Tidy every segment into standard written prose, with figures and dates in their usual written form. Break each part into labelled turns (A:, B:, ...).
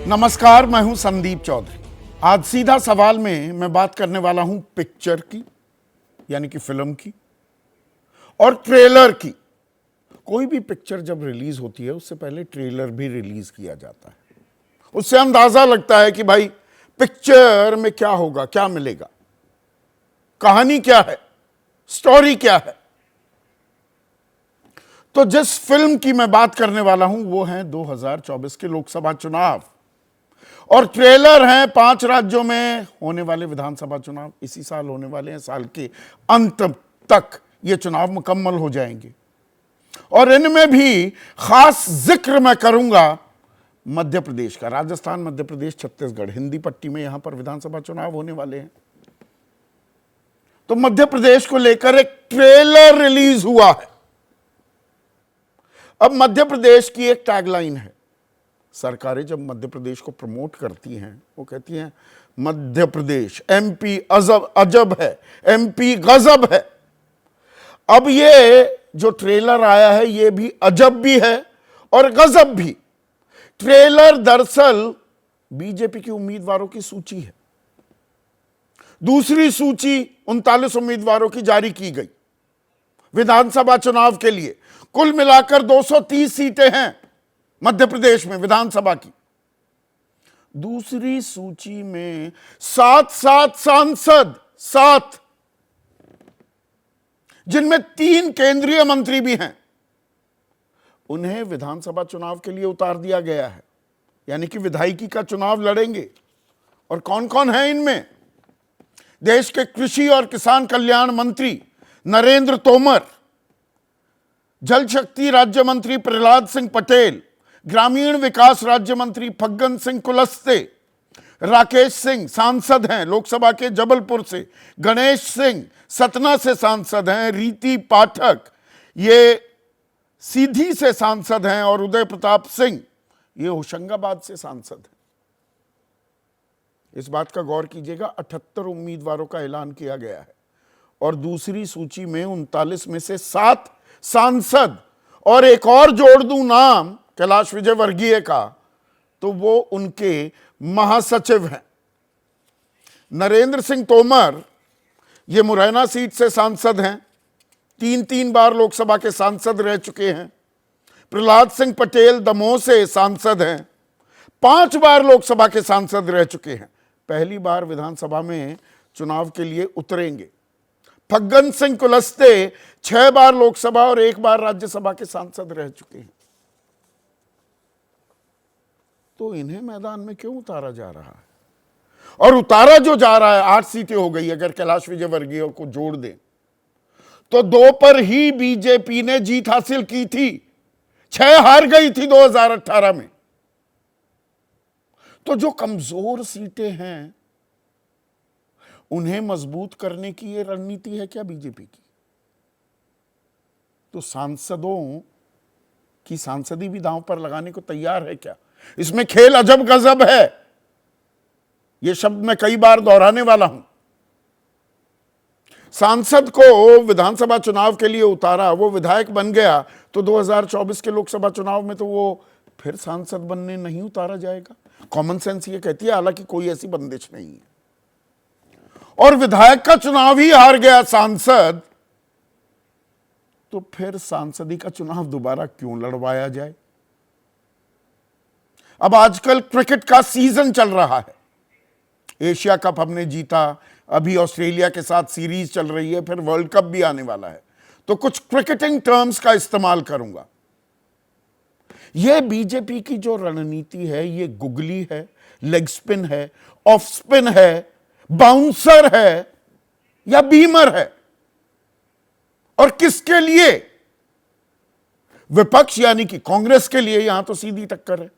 A: नमस्कार, मैं हूं संदीप चौधरी। आज सीधा सवाल में मैं बात करने वाला हूं पिक्चर की, यानी कि फिल्म की, और ट्रेलर की। कोई भी पिक्चर जब रिलीज होती है उससे पहले ट्रेलर भी रिलीज किया जाता है। उससे अंदाजा लगता है कि भाई पिक्चर में क्या होगा, क्या मिलेगा, कहानी क्या है, स्टोरी क्या है। तो जिस फिल्म की मैं बात करने वाला हूं वो है 2024 के लोकसभा चुनाव, और ट्रेलर हैं 5 राज्यों में होने वाले विधानसभा चुनाव। इसी साल होने वाले हैं, साल के अंत तक ये चुनाव मुकम्मल हो जाएंगे। और इनमें भी खास जिक्र मैं करूंगा मध्य प्रदेश का। राजस्थान, मध्य प्रदेश, छत्तीसगढ़, हिंदी पट्टी में यहां पर विधानसभा चुनाव होने वाले हैं। तो मध्य प्रदेश को लेकर एक ट्रेलर रिलीज हुआ है। अब मध्य प्रदेश की एक टैगलाइन है। सरकारें जब मध्य प्रदेश को प्रमोट करती हैं वो कहती हैं मध्य प्रदेश, एमपी अजब है, एमपी गजब है। अब ये जो ट्रेलर आया है ये भी अजब भी है और गजब भी। ट्रेलर दरअसल बीजेपी के उम्मीदवारों की सूची है। दूसरी सूची 39 उम्मीदवारों की जारी की गई विधानसभा चुनाव के लिए। कुल मिलाकर 230 सीटें हैं मध्य प्रदेश में विधानसभा की। दूसरी सूची में 7 सांसद, 7, जिनमें 3 केंद्रीय मंत्री भी हैं, उन्हें विधानसभा चुनाव के लिए उतार दिया गया है, यानी कि विधायकी का चुनाव लड़ेंगे। और कौन कौन है इनमें? देश के कृषि और किसान कल्याण मंत्री नरेंद्र तोमर, जल शक्ति राज्य मंत्री प्रहलाद सिंह पटेल, ग्रामीण विकास राज्य मंत्री फग्गन सिंह कुलस्ते, राकेश सिंह सांसद हैं लोकसभा के जबलपुर से, गणेश सिंह सतना से सांसद हैं, रीति पाठक ये सीधी से सांसद हैं, और उदय प्रताप सिंह ये होशंगाबाद से सांसद हैं। इस बात का गौर कीजिएगा, 78 उम्मीदवारों का ऐलान किया गया है और दूसरी सूची में 39 में से 7 सांसद, और एक और जोड़ दूं नाम कैलाश विजयवर्गीय का, तो वो उनके महासचिव हैं। नरेंद्र सिंह तोमर ये मुरैना सीट से सांसद हैं, 3 बार लोकसभा के सांसद रह चुके हैं। प्रहलाद सिंह पटेल दमोह से सांसद हैं, 5 बार लोकसभा के सांसद रह चुके हैं, पहली बार विधानसभा में चुनाव के लिए उतरेंगे। फग्गन सिंह कुलस्ते 6 बार लोकसभा और 1 बार राज्यसभा के सांसद रह चुके हैं। तो इन्हें मैदान में क्यों उतारा जा रहा है? और उतारा जो जा रहा है, 8 सीटें हो गई। अगर कैलाश विजयवर्गीय को जोड़ दें तो 2 पर ही बीजेपी ने जीत हासिल की थी, 6 हार गई थी 2018 में। तो जो कमजोर सीटें हैं उन्हें मजबूत करने की ये रणनीति है क्या बीजेपी की? तो सांसदों की सांसदी भी दांव पर लगाने को तैयार है क्या? इसमें खेल अजब गजब है, यह शब्द मैं कई बार दोहराने वाला हूं। सांसद को विधानसभा चुनाव के लिए उतारा, वो विधायक बन गया, तो 2024 के लोकसभा चुनाव में तो वो फिर सांसद बनने नहीं उतारा जाएगा। कॉमन सेंस ये कहती है, हालांकि कोई ऐसी बंदिश नहीं है। और विधायक का चुनाव ही हार गया सांसद, तो फिर सांसदी का चुनाव दोबारा क्यों लड़वाया जाए? अब आजकल क्रिकेट का सीजन चल रहा है। एशिया कप हमने जीता, अभी ऑस्ट्रेलिया के साथ सीरीज चल रही है, फिर वर्ल्ड कप भी आने वाला है। तो कुछ क्रिकेटिंग टर्म्स का इस्तेमाल करूंगा। यह बीजेपी की जो रणनीति है, ये गुगली है, लेग स्पिन है, ऑफ स्पिन है, बाउंसर है या बीमर है? और किसके लिए? विपक्ष यानी कि कांग्रेस के लिए यहां तो सीधी टक्कर है,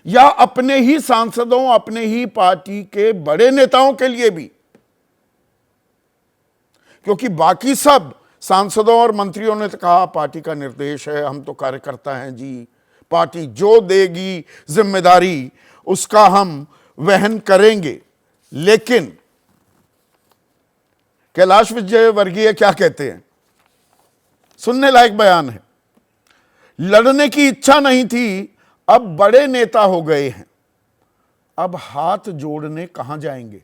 A: या अपने ही सांसदों, अपने ही पार्टी के बड़े नेताओं के लिए भी? क्योंकि बाकी सब सांसदों और मंत्रियों ने तो कहा पार्टी का निर्देश है, हम तो कार्यकर्ता हैं जी, पार्टी जो देगी जिम्मेदारी उसका हम वहन करेंगे। लेकिन कैलाश विजयवर्गीय क्या कहते हैं? सुनने लायक बयान है। लड़ने की इच्छा नहीं थी, अब बड़े नेता हो गए हैं, अब हाथ जोड़ने कहां जाएंगे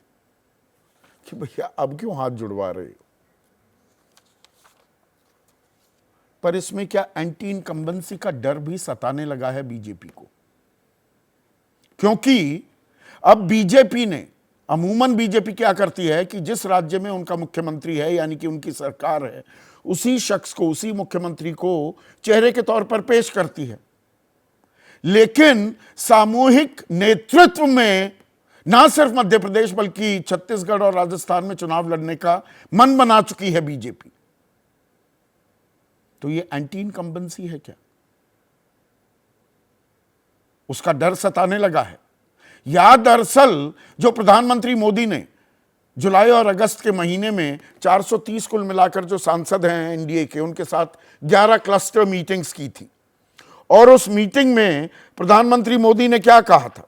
A: कि भैया अब क्यों हाथ जुड़वा रहे हो? पर इसमें क्या एंटी इनकम्बेंसी का डर भी सताने लगा है बीजेपी को, क्योंकि अब बीजेपी ने, अमूमन बीजेपी क्या करती है कि जिस राज्य में उनका मुख्यमंत्री है, यानी कि उनकी सरकार है, उसी शख्स को, उसी मुख्यमंत्री को चेहरे के तौर पर पेश करती है। लेकिन सामूहिक नेतृत्व में ना सिर्फ मध्य प्रदेश बल्कि छत्तीसगढ़ और राजस्थान में चुनाव लड़ने का मन बना चुकी है बीजेपी। तो ये एंटी इनकम्बेंसी है क्या? उसका डर सताने लगा है। या दरअसल जो प्रधानमंत्री मोदी ने जुलाई और अगस्त के महीने में 430 कुल मिलाकर जो सांसद हैं एनडीए के, उनके साथ 11 क्लस्टर मीटिंग्स की थी, और उस मीटिंग में प्रधानमंत्री मोदी ने क्या कहा था?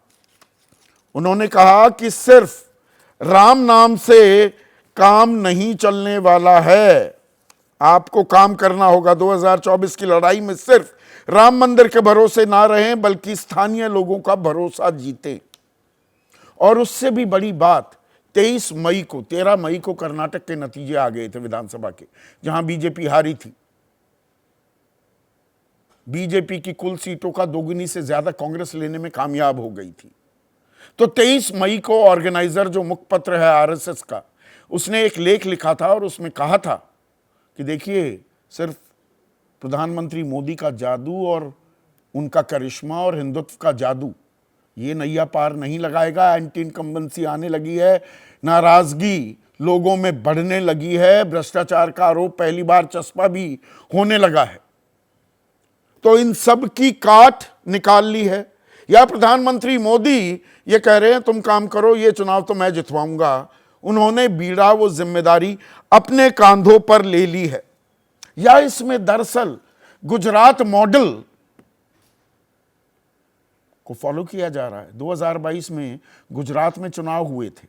A: उन्होंने कहा कि सिर्फ राम नाम से काम नहीं चलने वाला है, आपको काम करना होगा। 2024 की लड़ाई में सिर्फ राम मंदिर के भरोसे ना रहें बल्कि स्थानीय लोगों का भरोसा जीतें। और उससे भी बड़ी बात, 13 मई को कर्नाटक के नतीजे आ गए थे विधानसभा के, जहां बीजेपी हारी थी। बीजेपी की कुल सीटों का दोगुनी से ज्यादा कांग्रेस लेने में कामयाब हो गई थी। तो 23 मई को ऑर्गेनाइजर, जो मुखपत्र है आरएसएस का, उसने एक लेख लिखा था और उसमें कहा था कि देखिए, सिर्फ प्रधानमंत्री मोदी का जादू और उनका करिश्मा और हिंदुत्व का जादू ये नैया पार नहीं लगाएगा। एंटी इनकम्बेंसी आने लगी है, नाराजगी लोगों में बढ़ने लगी है, भ्रष्टाचार का आरोप पहली बार चस्पा भी होने लगा है। तो इन सब की काट निकाल ली है। या प्रधानमंत्री मोदी ये कह रहे हैं तुम काम करो, ये चुनाव तो मैं जितवाऊंगा। उन्होंने बीड़ा, वो जिम्मेदारी अपने कांधों पर ले ली है। या इसमें दरअसल गुजरात मॉडल को फॉलो किया जा रहा है। 2022 में गुजरात में चुनाव हुए थे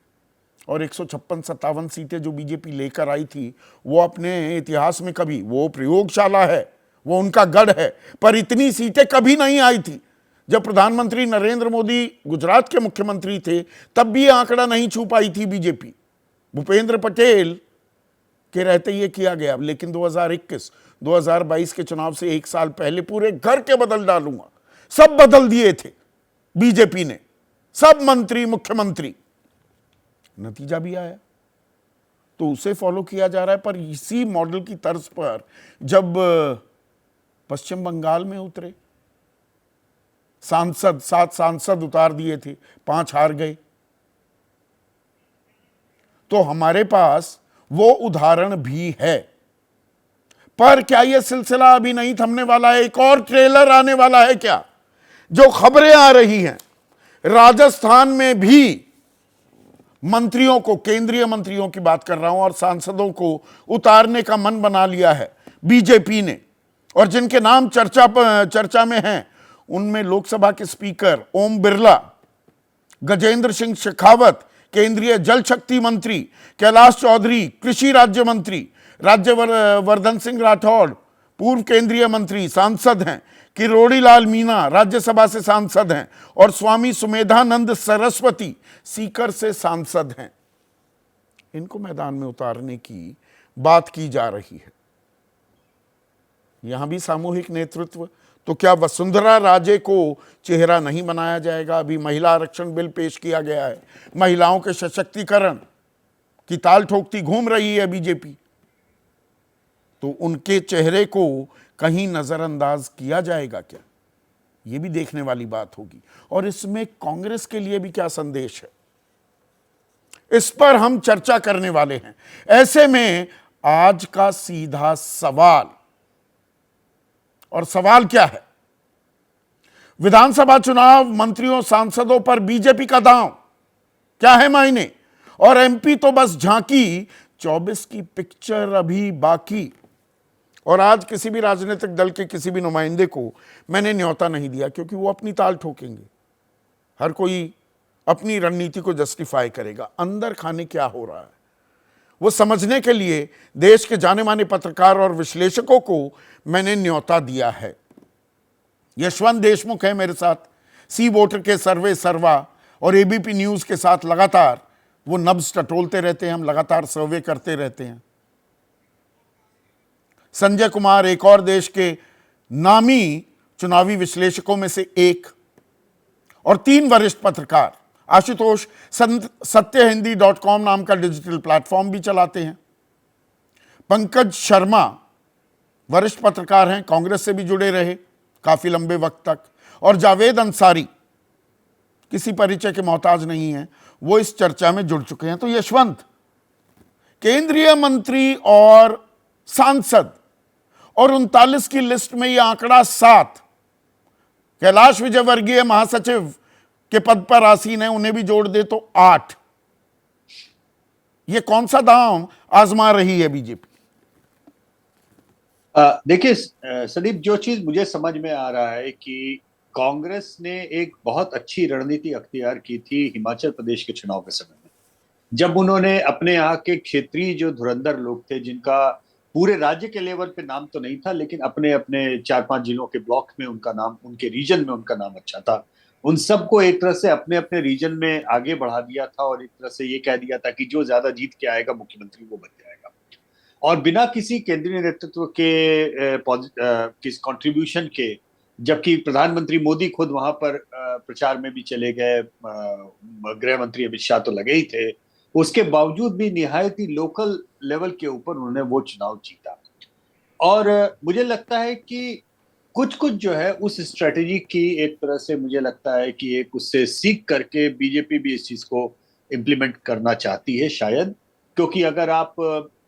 A: और 156-57 सीटें जो बीजेपी लेकर आई थी, वो अपने इतिहास में कभी, वो प्रयोगशाला है, वो उनका गढ़ है, पर इतनी सीटें कभी नहीं आई थी। जब प्रधानमंत्री नरेंद्र मोदी गुजरात के मुख्यमंत्री थे तब भी आंकड़ा नहीं छू पाई थी बीजेपी। भूपेंद्र पटेल के रहते ये किया गया। लेकिन 2021-2022 के चुनाव से एक साल पहले पूरे घर के बदल डालूंगा, सब बदल दिए थे बीजेपी ने, सब मंत्री, मुख्यमंत्री। नतीजा भी आया। तो उसे फॉलो किया जा रहा है। पर इसी मॉडल की तर्ज पर जब पश्चिम बंगाल में उतरे, 7 सांसद उतार दिए थे, 5 हार गए। तो हमारे पास वो उदाहरण भी है। पर क्या यह सिलसिला अभी नहीं थमने वाला है? एक और ट्रेलर आने वाला है क्या? जो खबरें आ रही हैं, राजस्थान में भी मंत्रियों को, केंद्रीय मंत्रियों की बात कर रहा हूं, और सांसदों को उतारने का मन बना लिया है बीजेपी ने। और जिनके नाम चर्चा में हैं, उनमें लोकसभा के स्पीकर ओम बिरला, गजेंद्र सिंह शेखावत केंद्रीय जल शक्ति मंत्री, कैलाश चौधरी कृषि राज्य मंत्री, राज्यवर्धन सिंह राठौड़ पूर्व केंद्रीय मंत्री सांसद हैं, किरोड़ी लाल मीणा राज्यसभा से सांसद हैं, और स्वामी सुमेधानंद सरस्वती सीकर से सांसद हैं। इनको मैदान में उतारने की बात की जा रही है। यहां भी सामूहिक नेतृत्व। तो क्या वसुंधरा राजे को चेहरा नहीं बनाया जाएगा? अभी महिला आरक्षण बिल पेश किया गया है, महिलाओं के सशक्तिकरण की ताल ठोकती घूम रही है बीजेपी। तो उनके चेहरे को कहीं नजरअंदाज किया जाएगा क्या? यह भी देखने वाली बात होगी। और इसमें कांग्रेस के लिए भी क्या संदेश है, इस पर हम चर्चा करने वाले हैं। ऐसे में आज का सीधा सवाल, और सवाल क्या है? विधानसभा चुनाव, मंत्रियों सांसदों पर बीजेपी का दांव, क्या है मायने? और एमपी तो बस झांकी, 24 की पिक्चर अभी बाकी। और आज किसी भी राजनीतिक दल के किसी भी नुमाइंदे को मैंने न्योता नहीं दिया, क्योंकि वो अपनी ताल ठोकेंगे। हर कोई अपनी रणनीति को जस्टिफाई करेगा। अंदर खाने क्या हो रहा है वो समझने के लिए देश के जाने माने पत्रकार और विश्लेषकों को मैंने न्योता दिया है। यशवंत देशमुख है मेरे साथ, सी वोटर के सर्वे सर्वा और एबीपी न्यूज के साथ लगातार वो नब्ज टटोलते रहते हैं, हम लगातार सर्वे करते रहते हैं। संजय कुमार एक और देश के नामी चुनावी विश्लेषकों में से एक, और 3 वरिष्ठ पत्रकार। आशुतोष सत्यहिंदी.com नाम का डिजिटल प्लेटफॉर्म भी चलाते हैं। पंकज शर्मा वरिष्ठ पत्रकार हैं, कांग्रेस से भी जुड़े रहे काफी लंबे वक्त तक। और जावेद अंसारी किसी परिचय के मोहताज नहीं है, वो इस चर्चा में जुड़ चुके हैं। तो यशवंत, केंद्रीय मंत्री और सांसद और 39 की लिस्ट में यह आंकड़ा 7, कैलाश विजयवर्गीय महासचिव के पद पर आसीन है, उन्हें भी जोड़ दे तो 8। ये कौन सा दांव आजमा रही है बीजेपी?
B: देखिए संदीप, जो चीज मुझे समझ में आ रहा है कि कांग्रेस ने एक बहुत अच्छी रणनीति अख्तियार की थी हिमाचल प्रदेश के चुनाव के समय में, जब उन्होंने अपने यहाँ के क्षेत्रीय जो धुरंधर लोग थे, जिनका पूरे राज्य के लेवल पे नाम तो नहीं था, लेकिन अपने अपने 4-5 जिलों के ब्लॉक में उनका नाम, उनके रीजन में उनका नाम अच्छा था, उन सबको एक तरह से अपने अपने रीजन में आगे बढ़ा दिया था और एक तरह से ये कह दिया था कि जो ज्यादा जीत के आएगा मुख्यमंत्री वो बन जाएगा। और बिना किसी केंद्रीय नेतृत्व के किस कंट्रीब्यूशन के, जबकि प्रधानमंत्री मोदी खुद वहां पर प्रचार में भी चले गए, गृह मंत्री अमित शाह तो लगे ही थे, उसके बावजूद भी निहायत ही लोकल लेवल के ऊपर उन्होंने वो चुनाव जीता। और मुझे लगता है कि कुछ कुछ जो है उस स्ट्रेटेजी की एक तरह से मुझे लगता है कि एक उससे सीख करके बीजेपी भी इस चीज को इम्प्लीमेंट करना चाहती है शायद, क्योंकि अगर आप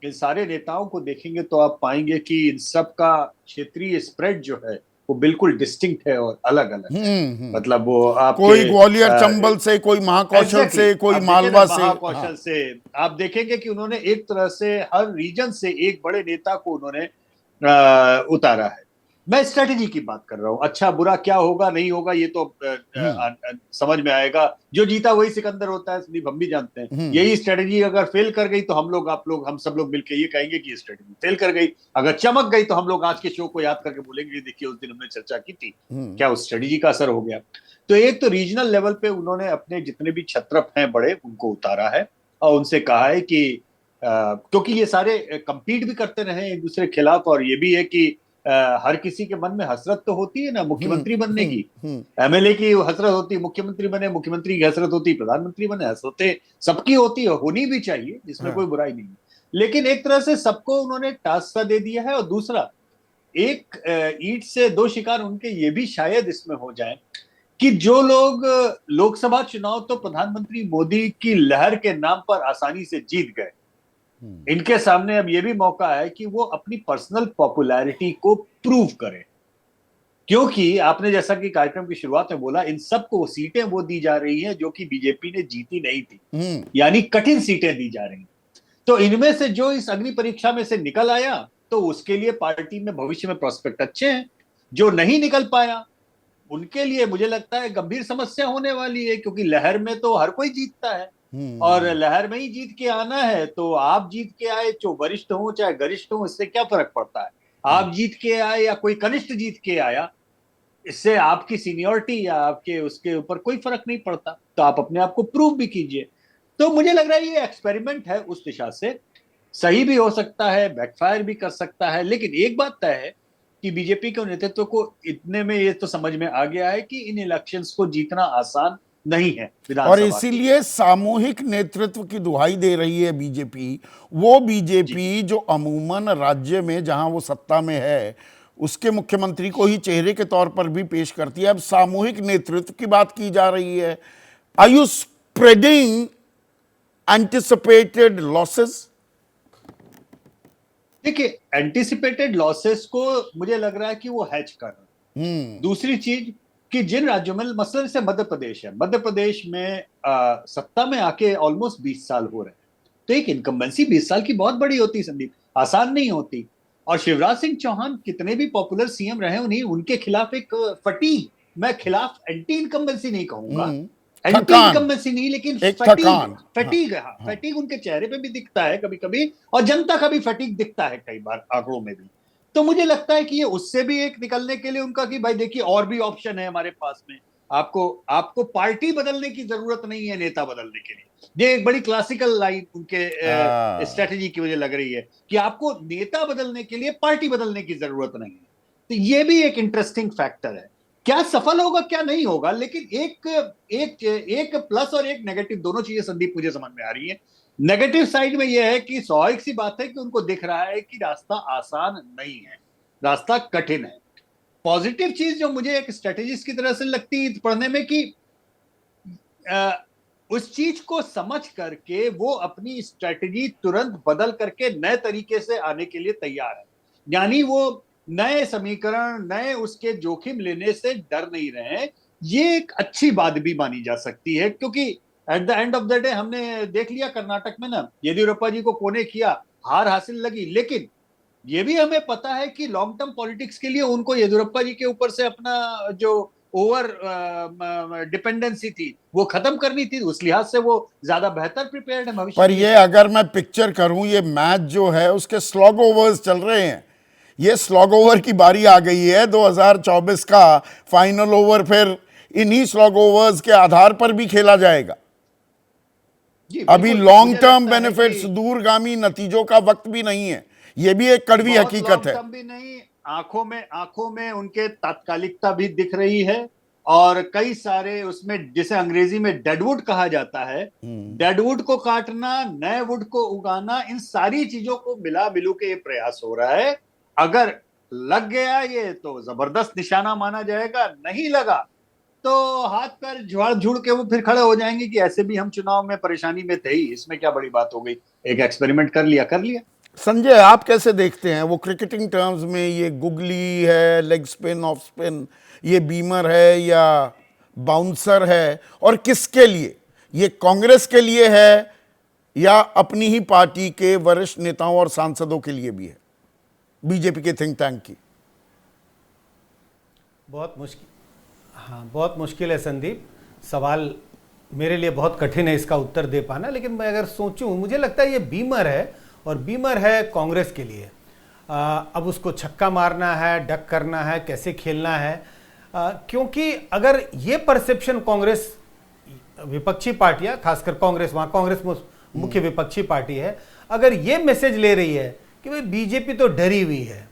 B: इन सारे नेताओं को देखेंगे तो आप पाएंगे कि इन सब का क्षेत्रीय स्प्रेड जो है वो बिल्कुल डिस्टिंक्ट है और अलग अलग है। मतलब वो आपके
A: कोई ग्वालियर चंबल से, कोई महाकौशल से, कोई मालवा से,
B: महाकौशल से आप देखेंगे कि उन्होंने एक तरह से हर रीजन से एक बड़े नेता को उन्होंने उतारा है। मैं स्ट्रेटेजी की बात कर रहा हूं, अच्छा बुरा क्या होगा नहीं होगा ये तो समझ में आएगा, जो जीता वही सिकंदर होता है, संदीप हम भी जानते हैं। यही स्ट्रेटेजी अगर फेल कर गई तो हम लोग, आप लोग, हम सब लोग मिलकर ये कहेंगे कि ये स्ट्रेटेजी फेल कर गई। अगर चमक गई तो हम लोग आज के शो को याद करके बोलेंगे देखिए उस दिन हमने चर्चा की थी, क्या उस स्ट्रेटेजी का असर हो गया। तो एक तो रीजनल लेवल पे उन्होंने अपने जितने भी छत्रप हैं बड़े, उनको उतारा है और उनसे कहा है कि क्योंकि ये सारे कंपीट भी करते रहे एक दूसरे के खिलाफ, और ये भी है कि हर किसी के मन में हसरत तो होती है ना मुख्यमंत्री बनने की, एमएलए की हसरत होती है मुख्यमंत्री बने, मुख्यमंत्री की हसरत होती है प्रधानमंत्री बने, हसरतें सबकी होती है, होनी भी चाहिए, जिसमें कोई बुराई नहीं है। लेकिन एक तरह से सबको उन्होंने टास्क सा दे दिया है। और दूसरा, एक ईंट से दो शिकार उनके ये भी शायद इसमें हो जाए कि जो लोग लोकसभा चुनाव तो प्रधानमंत्री मोदी की लहर के नाम पर आसानी से जीत गए, इनके सामने अब ये भी मौका है कि वो अपनी पर्सनल पॉपुलैरिटी को प्रूव करें, क्योंकि आपने जैसा कि कार्यक्रम की शुरुआत में बोला, इन सबको सीटें वो दी जा रही हैं जो कि बीजेपी ने जीती नहीं थी, यानी कठिन सीटें दी जा रही। तो इनमें से जो इस अग्नि परीक्षा में से निकल आया तो उसके लिए पार्टी में भविष्य में प्रोस्पेक्ट अच्छे हैं। जो नहीं निकल पाया उनके लिए मुझे लगता है गंभीर समस्या होने वाली है, क्योंकि लहर में तो हर कोई जीतता है और लहर में ही जीत के आना है। तो आप जीत के आए, जो वरिष्ठ हो चाहे गरिष्ठ हो, इससे क्या फर्क पड़ता है? आप जीत के आए या कोई कनिष्ठ जीत के आया, इससे आपकी सीनियरिटी या आपके उसके ऊपर कोई फर्क नहीं पड़ता। तो आप अपने आप को प्रूव भी कीजिए। तो मुझे लग रहा है ये एक्सपेरिमेंट है, उस दिशा से सही भी हो सकता है, बैकफायर भी कर सकता है। लेकिन एक बात तय है कि बीजेपी के नेतृत्व को इतने में ये तो समझ में आ गया है कि इन इलेक्शंस को जीतना आसान नहीं है।
A: और इसीलिए सामूहिक नेतृत्व की दुहाई दे रही है बीजेपी। वो बीजेपी जो अमूमन राज्य में जहां वो सत्ता में है उसके मुख्यमंत्री को ही चेहरे के तौर पर भी पेश करती है, अब सामूहिक नेतृत्व की बात की जा रही है। Are you spreading anticipated losses?
B: देखिए, एंटिसिपेटेड लॉसेस को मुझे लग रहा है कि वो हैच कर रहे हैं। दूसरी चीज कि जिन राज्यों में, मसलन से मध्य प्रदेश है, मध्य प्रदेश में सत्ता में आके ऑलमोस्ट 20 साल हो रहे हैं, तो एक इनकम्बेंसी 20 साल की बहुत बड़ी होती है संदीप, आसान नहीं होती। और शिवराज सिंह चौहान कितने भी पॉपुलर सीएम रहे, उन्हीं उनके खिलाफ एक फटीग, मैं खिलाफ एंटी इनकम्बेंसी नहीं कहूंगा, एंटी इनकम्बेंसी नहीं, लेकिन फटीग है, फटीग उनके चेहरे पे भी दिखता है कभी कभी, और जनता का भी फटीग दिखता है कई बार आंकड़ों में भी। तो मुझे लगता है कि ये उससे भी एक निकलने के लिए उनका कि भाई देखिए और भी ऑप्शन है हमारे पास में, आपको आपको पार्टी बदलने की जरूरत नहीं है नेता बदलने के लिए। ये एक बड़ी क्लासिकल लाइन उनके स्ट्रेटेजी की मुझे लग रही है कि आपको नेता बदलने के लिए पार्टी बदलने की जरूरत नहीं है। तो ये भी एक इंटरेस्टिंग फैक्टर है। क्या सफल होगा क्या नहीं होगा, लेकिन एक एक एक प्लस और एक नेगेटिव दोनों चीजें संदीप मुझे समझ में आ रही है। नेगेटिव साइड में यह है कि स्वाभाविक सी बात है कि उनको दिख रहा है कि रास्ता आसान नहीं है, रास्ता कठिन है। पॉजिटिव चीज जो मुझे एक स्ट्रेटेजिस्ट की तरह से लगती है पढ़ने में कि उस चीज को समझ करके वो अपनी स्ट्रेटेजी तुरंत बदल करके नए तरीके से आने के लिए तैयार है। यानी वो नए समीकरण, नए उसके जोखिम लेने से डर नहीं रहे। ये एक अच्छी बात भी मानी जा सकती है, क्योंकि at the end of the day हमने देख लिया कर्नाटक में ना, येदियुरप्पा जी को कोने किया, हार हासिल लगी, लेकिन ये भी हमें पता है कि लॉन्ग टर्म पॉलिटिक्स के लिए उनको येदियुरप्पा जी के ऊपर से अपना जो ओवर डिपेंडेंसी थी वो खत्म करनी थी। उस लिहाज से वो ज्यादा बेहतर प्रिपेयर्ड है भविष्य
A: पर ये अगर मैं पिक्चर करूं, ये मैच जो है उसके स्लॉग ओवर्स चल रहे हैं। ये स्लॉग ओवर की बारी आ गई है। 2024 का फाइनल ओवर फिर इन्हीं स्लॉग ओवर्स के आधार पर भी खेला जाएगा। अभी लॉन्ग टर्म बेनिफिट्स, दूरगामी नतीजों का वक्त भी नहीं है। ये भी एक कड़वी हकीकत है।
B: भी नहीं, आंखों में उनके तात्कालिकता भी दिख रही है, और कई सारे उसमें जिसे अंग्रेजी में डेडवुड कहा जाता है, डेडवुड को काटना, नए वुड को उगाना, इन सारी चीजों को मिला मिलू के ये प्रयास हो रहा है। अगर लग गया ये तो जबरदस्त निशाना माना जाएगा, नहीं लगा तो हाथ पैर झुड़ झुड़ के वो फिर खड़े हो जाएंगे कि ऐसे भी हम चुनाव में परेशानी में थे ही, इसमें क्या बड़ी बात हो गई, एक एक्सपेरिमेंट कर लिया।
A: संजय, आप कैसे देखते हैं वो क्रिकेटिंग टर्म्स में, ये गुगली है, लेग स्पिन, ऑफ स्पिन, ये बीमर है या बाउंसर है, और किसके लिए? ये कांग्रेस के लिए है या अपनी ही पार्टी के वरिष्ठ नेताओं और सांसदों के लिए भी है, बीजेपी के थिंक टैंक की?
C: बहुत मुश्किल, हाँ बहुत मुश्किल है संदीप। सवाल मेरे लिए बहुत कठिन है इसका उत्तर दे पाना, लेकिन मैं अगर सोचूं, मुझे लगता है ये बीमर है, और बीमर है कांग्रेस के लिए। अब उसको छक्का मारना है, डक करना है, कैसे खेलना है, क्योंकि अगर ये परसेप्शन कांग्रेस, विपक्षी पार्टियां, खासकर कांग्रेस, वहाँ कांग्रेस मुख्य विपक्षी पार्टी है, अगर ये मैसेज ले रही है कि भाई बीजेपी तो डरी हुई है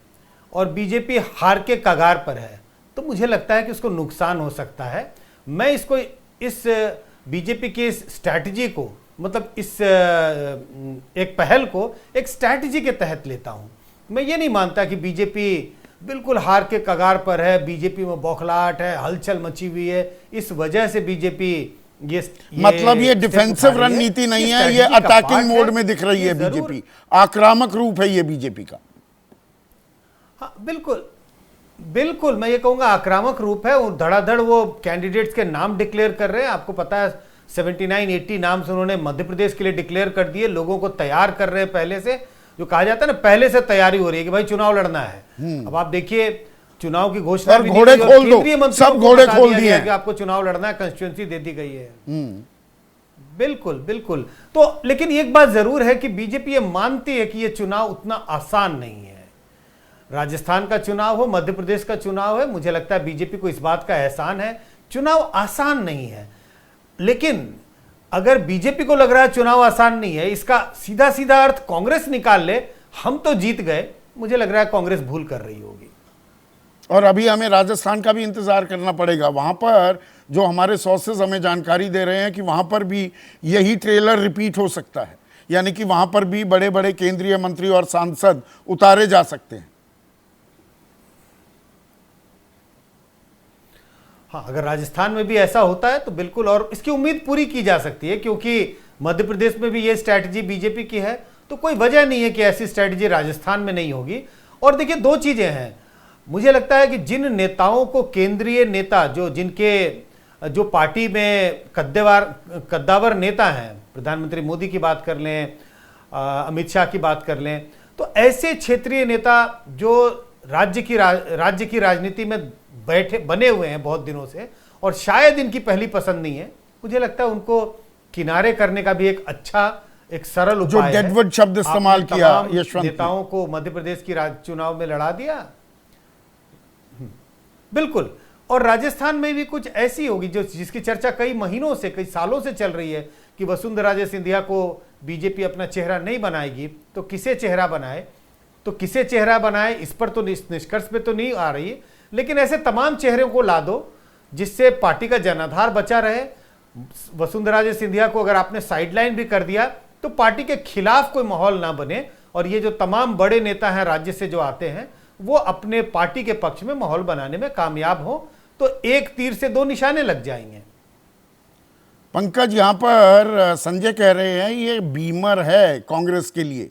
C: और बीजेपी हार के कगार पर है, तो मुझे लगता है कि उसको नुकसान हो सकता है। मैं इसको, इस बीजेपी की इस स्ट्रैटेजी को, मतलब इस एक पहल को एक स्ट्रैटेजी के तहत लेता हूं। मैं ये नहीं मानता कि बीजेपी बिल्कुल हार के कगार पर है, बीजेपी में बौखलाहट है, हलचल मची हुई है, इस वजह से बीजेपी ये
A: मतलब ये डिफेंसिव रणनीति नहीं है, ये अटैकिंग मोड में दिख रही है बीजेपी, आक्रामक रूप है ये बीजेपी का।
C: हाँ बिल्कुल बिल्कुल, मैं ये कहूंगा आक्रामक रूप है। और धड़ाधड़ वो कैंडिडेट्स के नाम डिक्लेयर कर रहे हैं। आपको पता है 79-80 नाम से उन्होंने मध्य प्रदेश के लिए डिक्लेयर कर दिए, लोगों को तैयार कर रहे हैं पहले से। जो कहा जाता है ना, पहले से तैयारी हो रही है कि भाई चुनाव लड़ना है। अब आप देखिए चुनाव की घोषणा भी
A: घोड़े खोल दो, सब घोड़े खोल दिए हैं
C: कि आपको चुनाव लड़ना है, कंस्टिट्यूएंसी दे दी गई है। बिल्कुल बिल्कुल। तो लेकिन एक बात जरूर है कि बीजेपी ये मानती है कि ये चुनाव उतना आसान नहीं है। राजस्थान का चुनाव हो, मध्य प्रदेश का चुनाव है, मुझे लगता है बीजेपी को इस बात का एहसान है, चुनाव आसान नहीं है। लेकिन अगर बीजेपी को लग रहा है चुनाव आसान नहीं है, इसका सीधा सीधा अर्थ कांग्रेस निकाल ले, हम तो जीत गए, मुझे लग रहा है कांग्रेस भूल कर रही होगी।
A: और अभी हमें राजस्थान का भी इंतजार करना पड़ेगा। वहां पर जो हमारे सोर्सेज हमें जानकारी दे रहे हैं कि वहां पर भी यही ट्रेलर रिपीट हो सकता है, यानी कि वहां पर भी बड़े बड़े केंद्रीय मंत्री और सांसद उतारे जा सकते हैं।
C: हाँ, अगर राजस्थान में भी ऐसा होता है तो बिल्कुल, और इसकी उम्मीद पूरी की जा सकती है, क्योंकि मध्य प्रदेश में भी ये स्ट्रैटेजी बीजेपी की है, तो कोई वजह नहीं है कि ऐसी स्ट्रैटेजी राजस्थान में नहीं होगी। और देखिए दो चीजें हैं, मुझे लगता है कि जिन नेताओं को केंद्रीय नेता, जो पार्टी में कद्दावर नेता हैं, प्रधानमंत्री मोदी की बात कर लें, अमित शाह की बात कर लें, तो ऐसे क्षेत्रीय नेता जो राज्य की राजनीति में बने हुए हैं बहुत दिनों से, और शायद इनकी पहली पसंद नहीं है, मुझे लगता है उनको किनारे करने का भी एक अच्छा, एक सरल उपाय है।
A: जो डेडवुड शब्द इस्तेमाल किया यशवंत
C: नेताओं को मध्य प्रदेश की चुनाव में लड़ा दिया। बिल्कुल, और राजस्थान में भी कुछ ऐसी होगी जो जिसकी चर्चा कई महीनों से, कई सालों से चल रही है कि वसुंधरा राजे सिंधिया को बीजेपी अपना चेहरा नहीं बनाएगी, तो किसे चेहरा बनाए, तो किसे चेहरा बनाए, इस पर तो निष्कर्ष पे तो नहीं आ रही, लेकिन ऐसे तमाम चेहरों को ला दो जिससे पार्टी का जनाधार बचा रहे। वसुंधरा राजे सिंधिया को अगर आपने साइडलाइन भी कर दिया तो पार्टी के खिलाफ कोई माहौल ना बने, और ये जो तमाम बड़े नेता हैं राज्य से जो आते हैं वो अपने पार्टी के पक्ष में माहौल बनाने में कामयाब हो, तो एक तीर से दो निशाने लग जाएंगे।
A: पंकज, यहां पर संजय कह रहे हैं ये बीमर है कांग्रेस के लिए,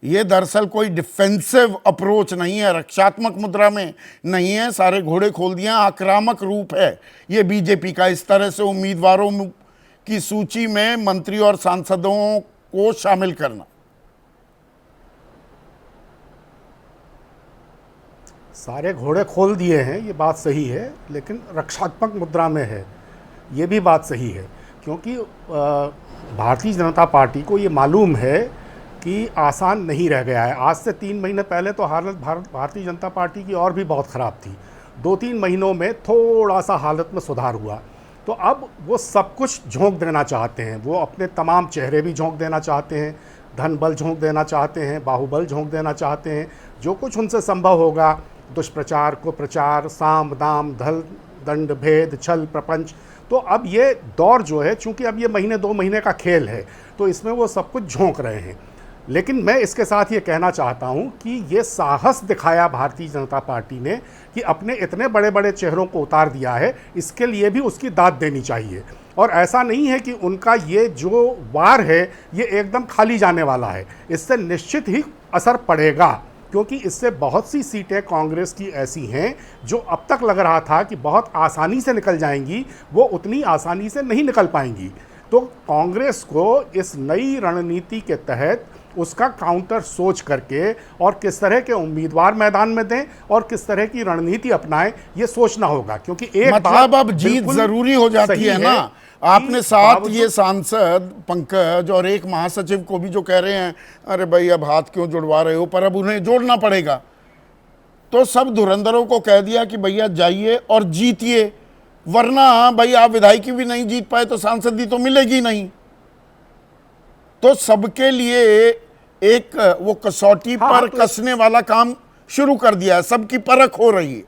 A: ये दरअसल कोई डिफेंसिव अप्रोच नहीं है, रक्षात्मक मुद्रा में नहीं है, सारे घोड़े खोल दिए, आक्रामक रूप है ये बीजेपी का, इस तरह से उम्मीदवारों की सूची में मंत्री और सांसदों को शामिल करना।
D: सारे घोड़े खोल दिए हैं, ये बात सही है, लेकिन रक्षात्मक मुद्रा में है, ये भी बात सही है, क्योंकि भारतीय जनता पार्टी को ये मालूम है कि आसान नहीं रह गया है। आज से 3 महीने पहले तो हालत भारतीय जनता पार्टी की और भी बहुत ख़राब थी। 2-3 महीनों में थोड़ा सा हालत में सुधार हुआ, तो अब वो सब कुछ झोंक देना चाहते हैं। वो अपने तमाम चेहरे भी झोंक देना चाहते हैं, धन बल झोंक देना चाहते हैं, बाहुबल झोंक देना चाहते हैं, जो कुछ उनसे संभव होगा, दुष्प्रचार को प्रचार, साम दाम धल दंड भेद छल प्रपंच। तो अब ये दौर जो है, चूंकि अब ये 1-2 महीने का खेल है, तो इसमें वो सब कुछ झोंक रहे हैं। लेकिन मैं इसके साथ ये कहना चाहता हूँ कि ये साहस दिखाया भारतीय जनता पार्टी ने कि अपने इतने बड़े बड़े चेहरों को उतार दिया है, इसके लिए भी उसकी दाद देनी चाहिए। और ऐसा नहीं है कि उनका ये जो वार है ये एकदम खाली जाने वाला है, इससे निश्चित ही असर पड़ेगा, क्योंकि इससे बहुत सी सीटें कांग्रेस की ऐसी हैं जो अब तक लग रहा था कि बहुत आसानी से निकल जाएंगी, वो उतनी आसानी से नहीं निकल पाएंगी। तो कांग्रेस को इस नई रणनीति के तहत उसका काउंटर सोच करके और किस तरह के उम्मीदवार मैदान में दें और किस तरह की रणनीति अपनाएं, ये सोचना होगा, क्योंकि एक
A: मतलब अब जीत जरूरी हो जाती है ना। आपने 7 ये सांसद पंकज और एक महासचिव को भी जो कह रहे हैं अरे भाई अब हाथ क्यों जुड़वा रहे हो, पर अब उन्हें जोड़ना पड़ेगा, तो सब धुरंधरों को कह दिया कि भैया जाइए और जीतिए, वरना भाई आप विधायकी भी नहीं जीत पाए तो सांसदी तो मिलेगी नहीं। तो सबके लिए एक वो कसौटी पर
D: तो
A: कसने वाला काम शुरू कर दिया है, सबकी परख हो रही है।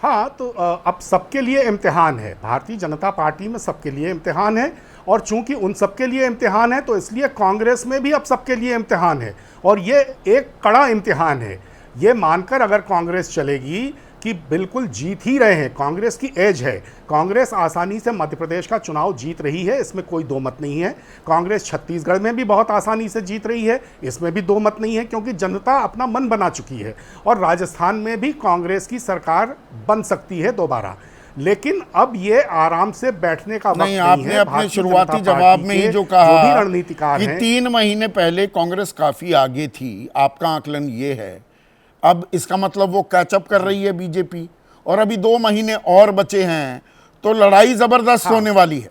D: हाँ, तो अब सबके लिए इम्तिहान है, भारतीय जनता पार्टी में सबके लिए इम्तिहान है, और चूंकि उन सबके लिए इम्तिहान है तो इसलिए कांग्रेस में भी अब सबके लिए इम्तिहान है, और ये एक कड़ा इम्तिहान है। ये मानकर अगर कांग्रेस चलेगी कि बिल्कुल जीत ही रहे हैं, कांग्रेस की एज है, कांग्रेस आसानी से मध्य प्रदेश का चुनाव जीत रही है, इसमें कोई दो मत नहीं है। कांग्रेस छत्तीसगढ़ में भी बहुत आसानी से जीत रही है, इसमें भी दो मत नहीं है, क्योंकि जनता अपना मन बना चुकी है। और राजस्थान में भी कांग्रेस की सरकार बन सकती है दोबारा, लेकिन अब ये आराम से बैठने का वक्त नहीं है।
A: आपने अपने शुरुआती जवाब में ही जो कहा रणनीतिकार कि 3 महीने पहले कांग्रेस काफी आगे थी, आपका आकलन ये है, अब इसका मतलब वो कैचअप कर रही है बीजेपी, और अभी 2 महीने और बचे हैं, तो लड़ाई जबरदस्त होने वाली है।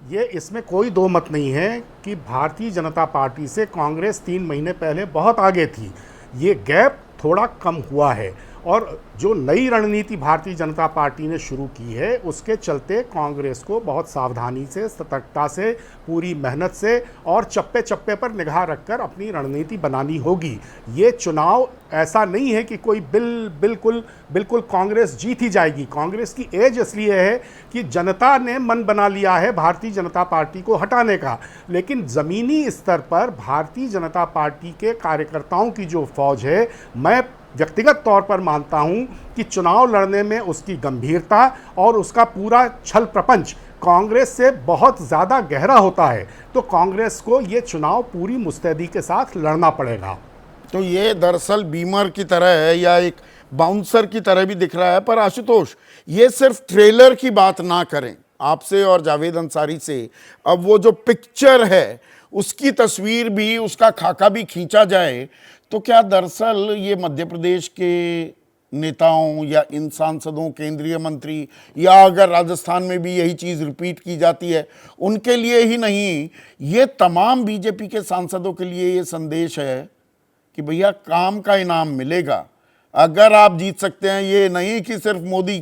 D: ये इसमें कोई दो मत नहीं है कि भारतीय जनता पार्टी से कांग्रेस 3 महीने पहले बहुत आगे थी, ये गैप थोड़ा कम हुआ है, और जो नई रणनीति भारतीय जनता पार्टी ने शुरू की है उसके चलते कांग्रेस को बहुत सावधानी से, सतर्कता से, पूरी मेहनत से और चप्पे चप्पे पर निगाह रखकर अपनी रणनीति बनानी होगी। ये चुनाव ऐसा नहीं है कि कोई बिल्कुल कांग्रेस जीत ही जाएगी। कांग्रेस की एज इसलिए है कि जनता ने मन बना लिया है भारतीय जनता पार्टी को हटाने का, लेकिन ज़मीनी स्तर पर भारतीय जनता पार्टी के कार्यकर्ताओं की जो फौज है, मैं व्यक्तिगत तौर पर मानता हूं कि चुनाव लड़ने में उसकी गंभीरता और उसका पूरा छल प्रपंच कांग्रेस से बहुत ज़्यादा गहरा होता है। तो कांग्रेस को ये चुनाव पूरी मुस्तैदी के साथ लड़ना पड़ेगा।
A: तो ये दरअसल बीमर की तरह है या एक बाउंसर की तरह भी दिख रहा है। पर आशुतोष, ये सिर्फ ट्रेलर की बात ना करें, आपसे और जावेद अंसारी से अब वो जो पिक्चर है उसकी तस्वीर भी, उसका खाका भी खींचा जाए, तो क्या दरअसल ये मध्य प्रदेश के नेताओं या इन सांसदों, केंद्रीय मंत्री, या अगर राजस्थान में भी यही चीज़ रिपीट की जाती है, उनके लिए ही नहीं, ये तमाम बीजेपी के सांसदों के लिए ये संदेश है कि भैया काम का इनाम मिलेगा अगर आप जीत सकते हैं। ये नहीं कि सिर्फ मोदी,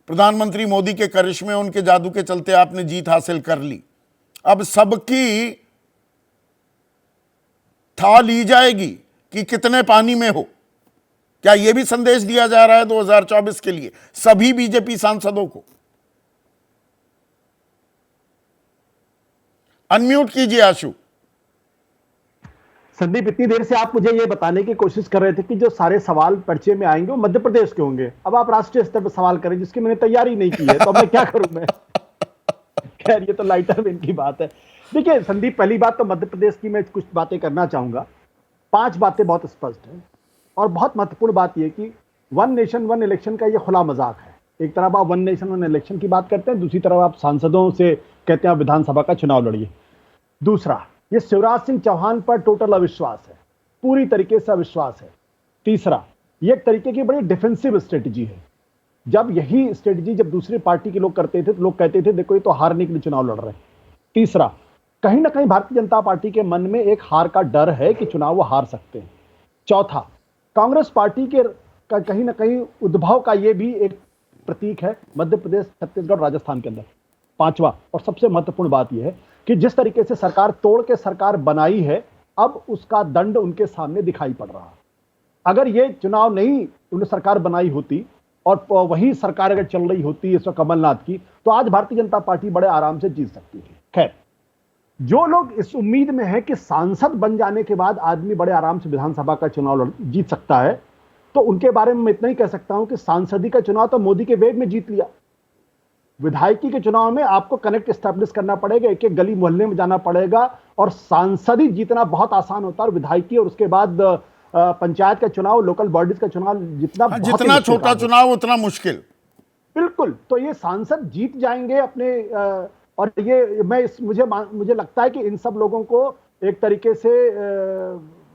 A: प्रधानमंत्री मोदी के करिश्मे, उनके जादू के चलते आपने जीत हासिल कर ली। अब सबकी था ली जाएगी कि कितने पानी में हो। क्या यह भी संदेश दिया जा रहा है 2024 के लिए सभी बीजेपी सांसदों को? अनम्यूट कीजिए आशु।
E: संदीप, इतनी देर से आप मुझे ये बताने की कोशिश कर रहे थे कि जो सारे सवाल पर्चे में आएंगे वो मध्य प्रदेश के होंगे। अब आप राष्ट्रीय स्तर पर सवाल करें जिसकी मैंने तैयारी नहीं की है, तो मैं क्या करूं मैं। खैर, ये तो लाइटर वेन की बात है। देखिए संदीप, पहली बात तो मध्य प्रदेश की मैं कुछ बातें करना चाहूंगा। 5 बातें बहुत स्पष्ट हैं और बहुत महत्वपूर्ण बात यह कि वन नेशन वन इलेक्शन का ये खुला मजाक है। एक तरफ आप वन नेशन वन इलेक्शन की बात करते हैं, दूसरी तरफ आप सांसदों से कहते हैं आप विधानसभा का चुनाव लड़िए। दूसरा, ये शिवराज सिंह चौहान पर टोटल अविश्वास है, पूरी तरीके से अविश्वास है। तीसरा, ये एक तरीके की बड़ी डिफेंसिव स्ट्रेटजी है। जब यही स्ट्रेटजी जब दूसरी पार्टी के लोग करते थे तो लोग कहते थे देखो ये तो हारने के लिए चुनाव लड़ रहे हैं। तीसरा, कहीं ना कहीं भारतीय जनता पार्टी के मन में एक हार का डर है कि चुनाव वो हार सकते हैं। चौथा, कांग्रेस पार्टी के कहीं ना कहीं उद्भव का ये भी एक प्रतीक है मध्य प्रदेश, छत्तीसगढ़, राजस्थान के अंदर। पांचवा और सबसे महत्वपूर्ण बात यह है कि जिस तरीके से सरकार तोड़ के सरकार बनाई है, अब उसका दंड उनके सामने दिखाई पड़ रहा है। अगर ये चुनाव नहीं उन्होंने सरकार बनाई होती और वही सरकार अगर चल रही होती इस वक्त कमलनाथ की, तो आज भारतीय जनता पार्टी बड़े आराम से जीत सकती थी। खैर, जो लोग इस उम्मीद में है कि सांसद बन जाने के बाद आदमी बड़े आराम से विधानसभा का चुनाव जीत सकता है, तो उनके बारे में मैं इतना ही कह सकता हूं कि सांसदी का चुनाव तो मोदी के वेग में जीत लिया। विधायकी के चुनाव में आपको कनेक्ट एस्टैब्लिश करना पड़ेगा, एक एक गली मोहल्ले में जाना पड़ेगा, और सांसदी जीतना बहुत आसान होता है। और विधायकी और उसके बाद पंचायत का चुनाव, लोकल बॉडीज का चुनाव जितना
A: छोटा चुनाव उतना मुश्किल।
E: बिल्कुल, तो ये सांसद जीत जाएंगे अपने और ये मुझे लगता है कि इन सब लोगों को एक तरीके से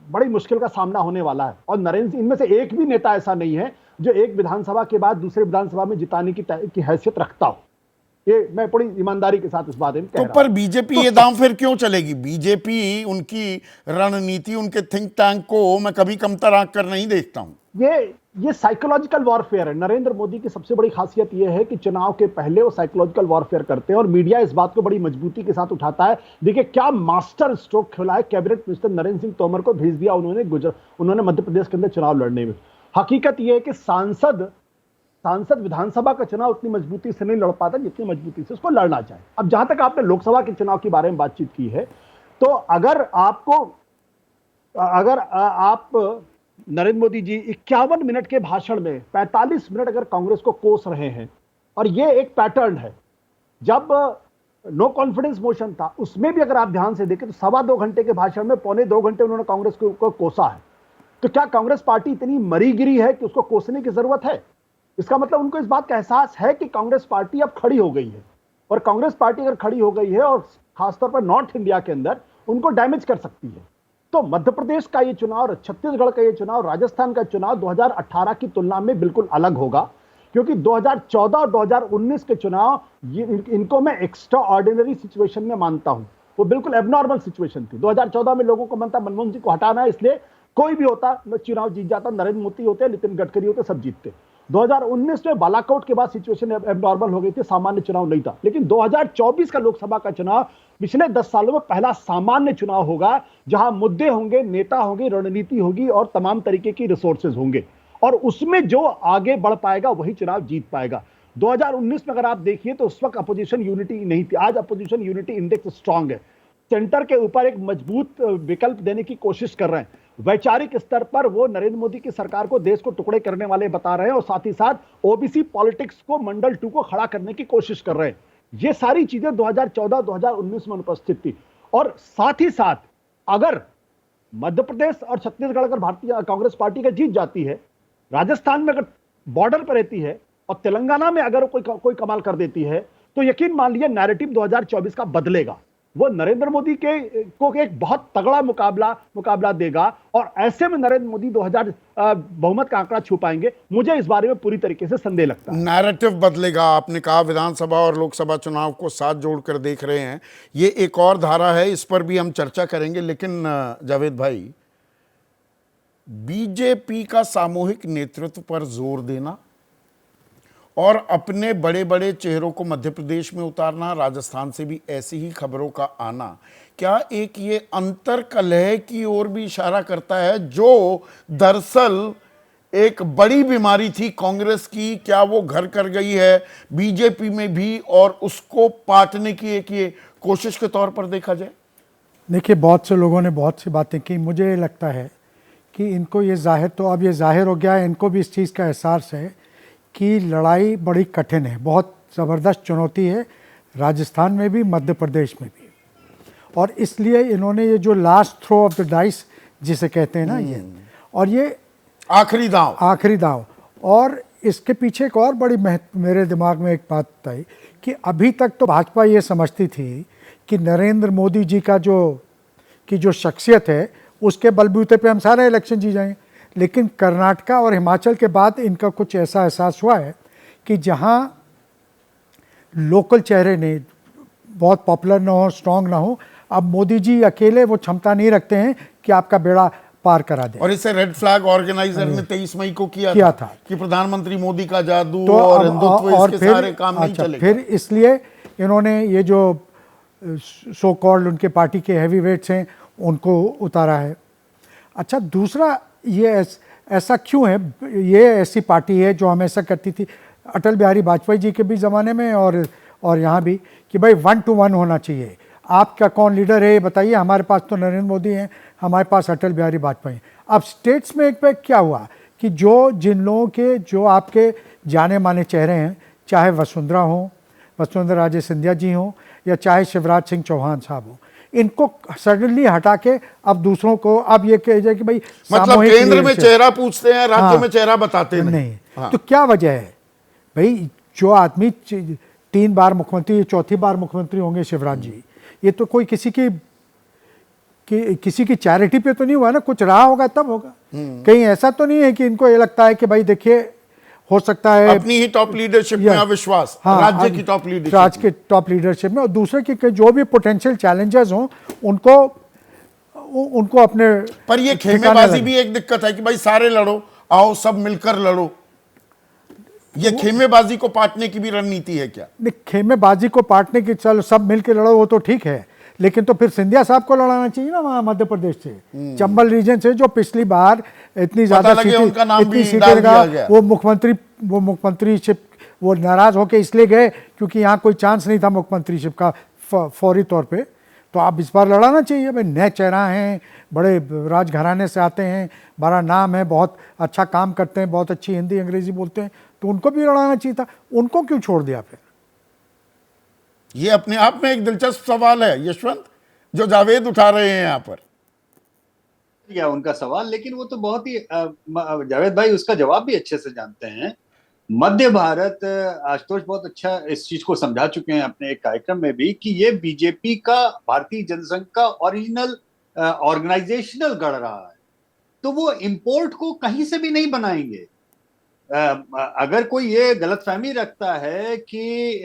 E: बड़ी मुश्किल का सामना होने वाला है। और नरेंद्र, इनमें से एक भी नेता ऐसा नहीं है जो एक विधानसभा के बाद दूसरे विधानसभा में जिताने की हैसियत रखता हो। ये मैं बड़ी ईमानदारी के साथ इस बात में कह रहा हूं।
A: पर बीजेपी ये दांव फिर क्यों चलेगी? बीजेपी, उनकी रणनीति, उनके थिंक टैंक को मैं कभी कमतर आंक कर नहीं देखता हूं।
E: ये साइकोलॉजिकल वॉरफेयर है। नरेंद्र मोदी की सबसे बड़ी खासियत यह है कि चुनाव के पहले वो साइकोलॉजिकल वॉरफेयर करते हैं और मीडिया इस बात को बड़ी मजबूती के साथ उठाता है। देखिए क्या मास्टर स्ट्रोक खेला है, कैबिनेट मिनिस्टर नरेंद्र सिंह तोमर को भेज दिया उन्होंने मध्य प्रदेश के अंदर चुनाव लड़ने में। हकीकत यह है कि सांसद विधानसभा का चुनाव उतनी मजबूती से नहीं लड़ पाता जितनी मजबूती से उसको लड़ना चाहिए। अब जहां तक आपने लोकसभा के चुनाव के बारे में बातचीत की है, तो अगर आप नरेंद्र मोदी जी 51 मिनट के भाषण में 45 मिनट अगर कांग्रेस को कोस रहे हैं, और ये एक पैटर्न है, जब नो कॉन्फिडेंस मोशन था उसमें भी अगर आप ध्यान से देखें तो 2.25 घंटे के भाषण में 1.25 घंटे उन्होंने कांग्रेस को कोसा है। तो क्या कांग्रेस पार्टी इतनी मरी गिरी है कि उसको कोसने की जरूरत है? इसका मतलब उनको इस बात का एहसास है कि कांग्रेस पार्टी अब खड़ी हो गई है, और कांग्रेस पार्टी अगर खड़ी हो गई है और खासतौर पर नॉर्थ इंडिया के अंदर उनको डैमेज कर सकती है। तो मध्य प्रदेश का ये चुनाव, छत्तीसगढ़ का ये चुनाव, राजस्थान का चुनाव 2018 की तुलना में बिल्कुल अलग होगा, क्योंकि 2014 और 2019 के चुनाव इनको मैं एक्स्ट्रा ऑर्डिनरी सिचुएशन में मानता हूं। वो बिल्कुल एबनॉर्मल सिचुएशन थी। 2014 में लोगों को मनता मनमोहन सिंह को हटाना है, इसलिए कोई भी होता चुनाव जीत जाता, नरेंद्र मोदी होते, नितिन गडकरी होते, सब जीतते। 2019 में बालाकोट के बाद सिचुएशन एबनॉर्मल हो गई थी, सामान्य चुनाव नहीं था। लेकिन 2024 का लोकसभा का चुनाव पिछले 10 सालों में पहला सामान्य चुनाव होगा, जहां मुद्दे होंगे, नेता होंगे, रणनीति होगी और तमाम तरीके की रिसोर्सेज होंगे, और उसमें जो आगे बढ़ पाएगा वही चुनाव जीत पाएगा। 2019 में अगर आप देखिए तो उस वक्त अपोजिशन यूनिटी नहीं थी, आज अपोजिशन यूनिटी इंडेक्स स्ट्रांग है। सेंटर के ऊपर एक मजबूत विकल्प देने की कोशिश कर रहे हैं। वैचारिक स्तर पर वो नरेंद्र मोदी की सरकार को देश को टुकड़े करने वाले बता रहे हैं, और साथ ही साथ ओबीसी पॉलिटिक्स को, मंडल 2 को खड़ा करने की कोशिश कर रहे हैं। ये सारी चीजें 2014-2019 में अनुपस्थित थी। और साथ ही साथ अगर मध्य प्रदेश और छत्तीसगढ़ अगर भारतीय कांग्रेस पार्टी का जीत जाती है, राजस्थान में अगर बॉर्डर पर रहती है, और तेलंगाना में अगर कोई कमाल कर देती है, तो यकीन मान लीजिए नैरेटिव 2024 का बदलेगा। वो नरेंद्र मोदी के को एक बहुत तगड़ा मुकाबला देगा, और ऐसे में नरेंद्र मोदी 2000 बहुमत का आंकड़ा छू पाएंगे। मुझे इस बारे में पूरी तरीके से संदेह लगता है।
A: नैरेटिव बदलेगा। आपने कहा विधानसभा और लोकसभा चुनाव को साथ जोड़कर देख रहे हैं, ये एक और धारा है, इस पर भी हम चर्चा करेंगे। लेकिन जावेद भाई, बीजेपी का सामूहिक नेतृत्व पर जोर देना और अपने बड़े बड़े चेहरों को मध्य प्रदेश में उतारना, राजस्थान से भी ऐसी ही खबरों का आना, क्या एक ये अंतर कलह की ओर भी इशारा करता है, जो दरअसल एक बड़ी बीमारी थी कांग्रेस की, क्या वो घर कर गई है बीजेपी में भी, और उसको पाटने की एक ये कोशिश के तौर पर देखा जाए?
F: देखिए, बहुत से लोगों ने बहुत सी बातें की। मुझे लगता है कि इनको ये जाहिर हो गया है, इनको भी इस चीज़ का एहसास है कि लड़ाई बड़ी कठिन है, बहुत ज़बरदस्त चुनौती है, राजस्थान में भी, मध्य प्रदेश में भी। और इसलिए इन्होंने ये जो last throw of the dice जिसे कहते हैं ना, ये
A: आखिरी दांव। और इसके पीछे एक और बड़ी मेरे दिमाग में एक बात आई कि अभी तक तो भाजपा ये समझती थी कि नरेंद्र मोदी जी का जो शख्सियत है उसके बलबूते पे हम सारे इलेक्शन जीत जाएंगे। लेकिन कर्नाटका और हिमाचल के बाद इनका कुछ ऐसा एहसास हुआ है कि जहां लोकल चेहरे ने बहुत पॉपुलर ना हो, स्ट्रांग ना हो, अब मोदी जी अकेले वो क्षमता नहीं रखते हैं कि आपका बेड़ा पार करा दे। और इसे रेड फ्लैग ऑर्गेनाइजर ने 23 मई को किया था कि प्रधानमंत्री मोदी का जादू
F: तो
A: और हिंदुत्व,
F: और
A: इसके सारे काम नहीं चलेगा।
F: फिर इसलिए इन्होंने ये जो सो कॉल्ड उनके पार्टी के हैवी वेट्स हैं उनको उतारा है। अच्छा, दूसरा ये ऐसा क्यों है? ये ऐसी पार्टी है जो हमेशा करती थी, अटल बिहारी वाजपेयी जी के भी ज़माने में और यहाँ भी, कि भाई 1 to 1 होना चाहिए। आपका कौन लीडर है बताइए, हमारे पास तो नरेंद्र मोदी हैं, हमारे पास अटल बिहारी वाजपेयी। अब स्टेट्स में एक पे क्या हुआ कि जिन लोगों के जो आपके जाने माने चेहरे हैं, चाहे वसुंधरा राजे सिंधिया जी हों या चाहे शिवराज सिंह चौहान साहब हों, इनको सडनली हटा के अब दूसरों को अब ये कह जाए कि भाई
A: मतलब केंद्र में चेहरा पूछते हैं, राज्यों में चेहरा बताते नहीं।
F: तो क्या वजह है भाई? जो आदमी 3 बार मुख्यमंत्री, चौथी बार मुख्यमंत्री होंगे शिवराज जी, ये तो कोई किसी की चैरिटी पे तो नहीं हुआ ना, कुछ रहा होगा तब होगा। कहीं ऐसा तो नहीं है कि इनको ये लगता है कि भाई देखिए हो सकता है
A: अपनी ही टॉप लीडरशिप में अविश्वास, राज्य की टॉप
F: लीडरशिप में, और दूसरे के जो भी पोटेंशियल चैलेंजेस हों उनको अपने।
A: पर ये खेमेबाजी भी एक दिक्कत है कि भाई सारे लड़ो, आओ सब मिलकर लड़ो। ये खेमेबाजी को पाटने की भी रणनीति है क्या?
F: नहीं, खेमेबाजी को पाटने की, चलो सब मिलकर लड़ो वो तो ठीक है, लेकिन तो फिर सिंधिया साहब को लड़ाना चाहिए ना वहाँ मध्य प्रदेश से, चंबल रीजन से, जो पिछली बार इतनी ज्यादा सीटें लगा, वो मुख्यमंत्रीशिप वो नाराज होके इसलिए गए क्योंकि यहाँ कोई चांस नहीं था मुख्यमंत्रीशिप का फौरी तौर पे। तो आप इस बार लड़ाना चाहिए भाई, नए चेहरा हैं, बड़े राजघराने से आते हैं, बड़ा नाम है, बहुत अच्छा काम करते हैं, बहुत अच्छी हिंदी अंग्रेजी बोलते हैं, तो उनको भी लड़ाना चाहिए था। उनको क्यों छोड़ दिया फिर?
A: ये अपने आप में एक दिलचस्प सवाल है यशवंत, जो जावेद उठा रहे हैं यहाँ पर।
B: या उनका सवाल, लेकिन वो तो बहुत ही जावेद भाई उसका जवाब भी अच्छे से जानते हैं। मध्य भारत, आशुतोष बहुत अच्छा इस चीज को समझा चुके हैं अपने एक कार्यक्रम में भी, कि ये बीजेपी का, भारतीय जनसंघ का ओरिजिनल ऑर्गेनाइजेशनल गढ़ रहा है, तो वो इंपोर्ट को कहीं से भी नहीं बनाएंगे। अगर कोई ये गलतफहमी रखता है कि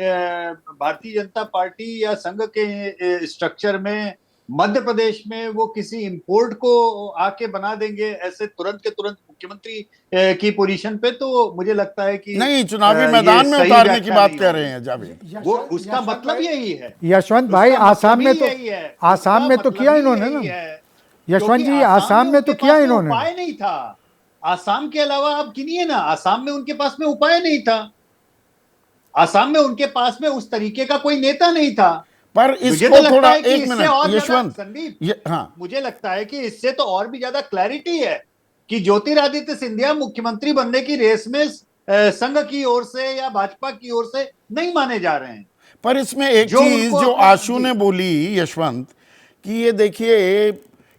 B: भारतीय जनता पार्टी या संघ के स्ट्रक्चर में मध्य प्रदेश में वो किसी इंपोर्ट को आके बना देंगे ऐसे तुरंत के तुरंत मुख्यमंत्री की पोजीशन पे, तो मुझे लगता है कि
A: नहीं, चुनावी मैदान में उतारने की बात कह रहे हैं जावेद।
B: वो उसका मतलब यही है
F: यशवंत भाई। आसाम में तो किया इन्होंने ना यशवंत जी, आसाम में तो किया इन्होंने।
B: उपाय नहीं था आसाम के अलावा, आप गिनिए ना, आसाम में उनके पास में उपाय नहीं था, आसाम में उनके पास में उस तरीके का कोई नेता नहीं था।
A: पर इसको थोड़ा एक मिनट यशवंत,
B: संदीप, हाँ, मुझे लगता है कि इससे तो और भी ज्यादा क्लैरिटी है कि ज्योतिरादित्य सिंधिया मुख्यमंत्री बनने की रेस में संघ की ओर से या भाजपा की ओर से नहीं माने जा रहे हैं।
A: पर इसमें एक चीज जो आशु ने बोली यशवंत, कि ये देखिए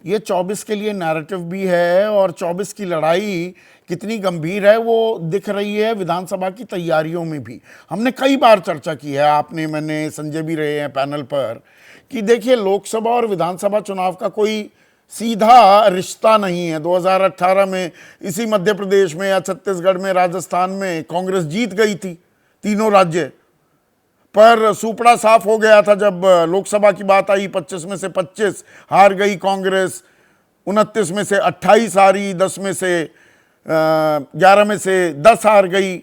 A: ये 24 के लिए नैरेटिव भी है, और 24 की लड़ाई कितनी गंभीर है वो दिख रही है विधानसभा की तैयारियों में भी। हमने कई बार चर्चा की है, आपने, मैंने, संजय भी रहे हैं पैनल पर, कि देखिए लोकसभा और विधानसभा चुनाव का कोई सीधा रिश्ता नहीं है। 2018 में इसी मध्य प्रदेश में या छत्तीसगढ़ में, राजस्थान में कांग्रेस जीत गई थी तीनों राज्य, पर सुपड़ा साफ हो गया था जब लोकसभा की बात आई। 25 में से 25 हार गई कांग्रेस, 29 में से 28 हारी, 10 में से 11 में से 10 हार गई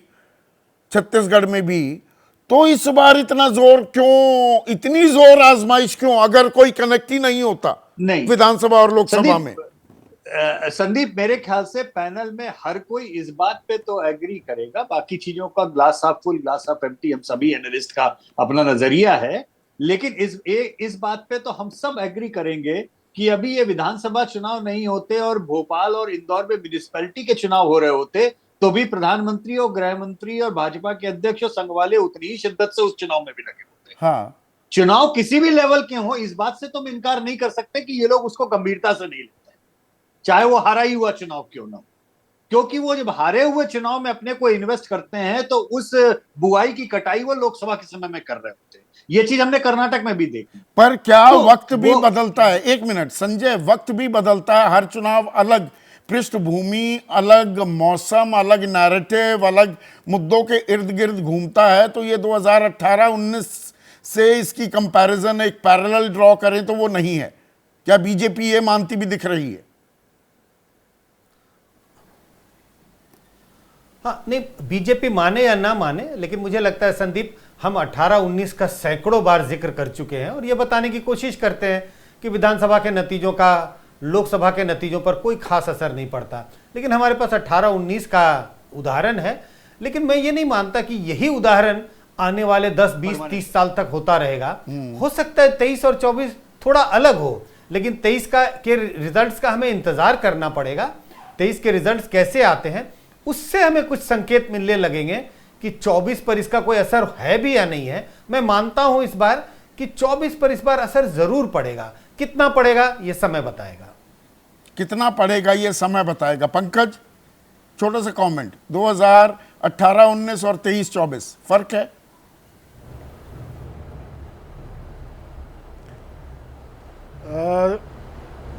A: छत्तीसगढ़ में भी। तो इस बार इतना जोर क्यों, इतनी जोर आजमाइश क्यों, अगर कोई कनेक्ट ही नहीं होता
B: नहीं
A: विधानसभा और लोकसभा में?
B: संदीप, मेरे ख्याल से पैनल में हर कोई इस बात पे तो एग्री करेगा, बाकी चीजों का glass half full glass half empty हम सभी एनालिस्ट का अपना नजरिया है, लेकिन इस बात पे तो हम सब एग्री करेंगे कि अभी ये विधानसभा चुनाव नहीं होते और भोपाल और इंदौर में म्युनिसिपैलिटी के चुनाव हो रहे होते तो भी प्रधानमंत्री और गृह मंत्री और भाजपा के अध्यक्ष और संघ वाले उतनी ही शिद्दत से उस चुनाव में भी लगे होते।
A: हाँ,
B: चुनाव किसी भी लेवल के हो, इस बात से तुम इनकार नहीं कर सकते कि ये लोग उसको गंभीरता से नहीं लेते, चाहे वो हारा ही हुआ चुनाव क्यों ना हो, क्योंकि वो जब हारे हुए चुनाव में अपने को इन्वेस्ट करते हैं तो उस बुआई की कटाई वो लोकसभा के समय में कर रहे होते हैं। ये चीज हमने कर्नाटक में भी देखी।
A: पर क्या
B: तो
A: वक्त भी बदलता है? एक मिनट संजय, वक्त भी बदलता है, हर चुनाव अलग पृष्ठभूमि, अलग मौसम, अलग नैरेटिव, अलग मुद्दों के इर्द गिर्द घूमता है। तो ये 2018-19 से इसकी कंपैरिजन एक पैरेलल ड्रॉ करें तो वो नहीं है। क्या बीजेपी ये मानती भी दिख रही है?
C: हाँ, नहीं, बीजेपी माने या ना माने, लेकिन मुझे लगता है संदीप, हम 18-19 का सैकड़ों बार जिक्र कर चुके हैं और ये बताने की कोशिश करते हैं कि विधानसभा के नतीजों का लोकसभा के नतीजों पर कोई खास असर नहीं पड़ता। लेकिन हमारे पास 18-19 का उदाहरण है, लेकिन मैं ये नहीं मानता कि यही उदाहरण आने वाले 10, 20, 30 साल तक होता रहेगा। हो सकता है 23 और 24 थोड़ा अलग हो, लेकिन 23 के रिजल्ट्स का हमें इंतजार करना पड़ेगा। 23 के रिजल्ट्स कैसे आते हैं उससे हमें कुछ संकेत मिलने लगेंगे कि 24 पर इसका कोई असर है भी या नहीं है। मैं मानता हूं इस बार कि 24 पर इस बार असर जरूर पड़ेगा। कितना पड़ेगा ये समय बताएगा।
A: कितना पड़ेगा ये समय बताएगा। पंकज, छोटा सा कमेंट, 2018-19 और 23-24 फर्क है?